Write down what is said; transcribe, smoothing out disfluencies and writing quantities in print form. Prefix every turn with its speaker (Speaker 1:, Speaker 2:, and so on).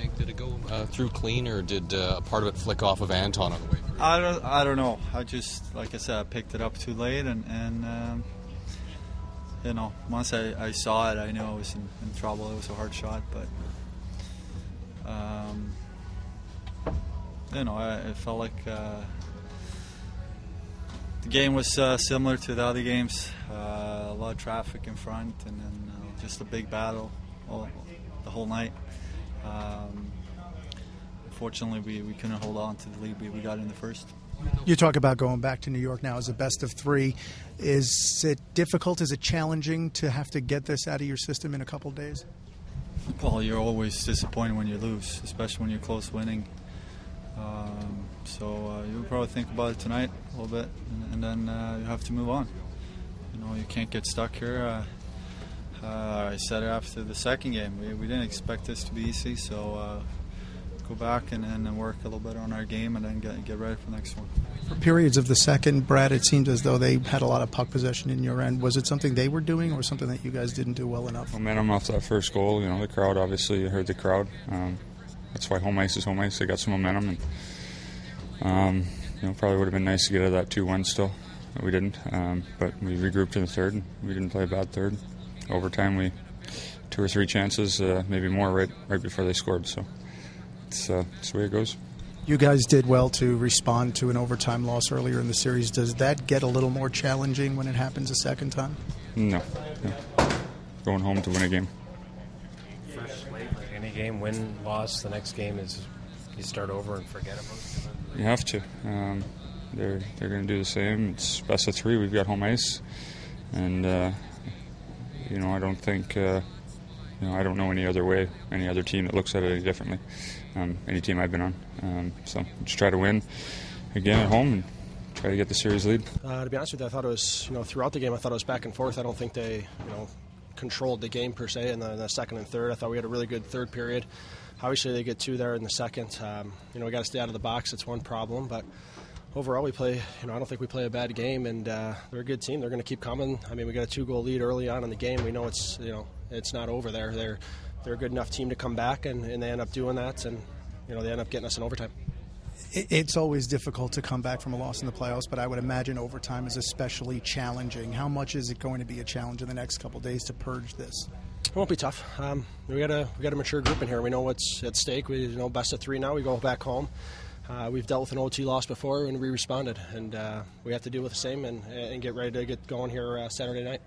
Speaker 1: Hank, did it go through clean, or did a part of it flick off of Anton on the way through?
Speaker 2: I don't know. I just, like I said, I picked it up too late, and you know, once I saw it, I knew I was in trouble. It was a hard shot, but you know, it felt like the game was similar to the other games. A lot of traffic in front, and then just a big battle the whole night. Unfortunately, we couldn't hold on to the lead we got in the first.
Speaker 3: You talk about going back to New York now as a best of three. Is it difficult? Is it challenging to have to get this out of your system in a couple days?
Speaker 2: Well, you're always disappointed when you lose, especially when you're close winning. So you'll probably think about it tonight a little bit, and then you have to move on. You know, you can't get stuck here. I said it after the second game. We didn't expect this to be easy, so go back and work a little bit on our game, and then get ready for the next one.
Speaker 3: For periods of the second, Brad, it seemed as though they had a lot of puck possession in your end. Was it something they were doing, or something that you guys didn't do well enough?
Speaker 4: Momentum off that first goal. You know, the crowd, obviously, you heard the crowd. That's why home ice is home ice. They got some momentum, and you know, probably would have been nice to get out of that 2-1 still. But we didn't. But we regrouped in the third, and we didn't play a bad third. Overtime, we 2 or 3 chances, maybe more, right before they scored. So it's the way it goes.
Speaker 3: You guys did well to respond to an overtime loss earlier in the series. Does that get a little more challenging when it happens a second time?
Speaker 4: No. Going home to win a game.
Speaker 5: First slate, like any game, win, loss, the next game is you start over and forget about it.
Speaker 4: You have to. They're going to do the same. It's best of 3. We've got home ice, and you know, I don't think. You know, I don't know any other way, any other team that looks at it any differently. Any team I've been on. So just try to win again at home and try to get the series lead.
Speaker 6: To be honest with you, I thought it was, you know, throughout the game, I thought it was back and forth. I don't think they, you know, controlled the game per se in the second and third. I thought we had a really good third period. Obviously, they get 2 there in the second. You know, we got to stay out of the box. It's one problem, but overall, we play. You know, I don't think we play a bad game, and they're a good team. They're going to keep coming. I mean, we got a 2-goal lead early on in the game. We know it's, you know, it's not over there. They're a good enough team to come back, and they end up doing that, and you know, they end up getting us in overtime.
Speaker 3: It's always difficult to come back from a loss in the playoffs, but I would imagine overtime is especially challenging. How much is it going to be a challenge in the next couple of days to purge this?
Speaker 6: It won't be tough. We got a mature group in here. We know what's at stake. We know best of 3 now. We go back home. We've dealt with an OT loss before, and we responded, and we have to deal with the same and get ready to get going here Saturday night.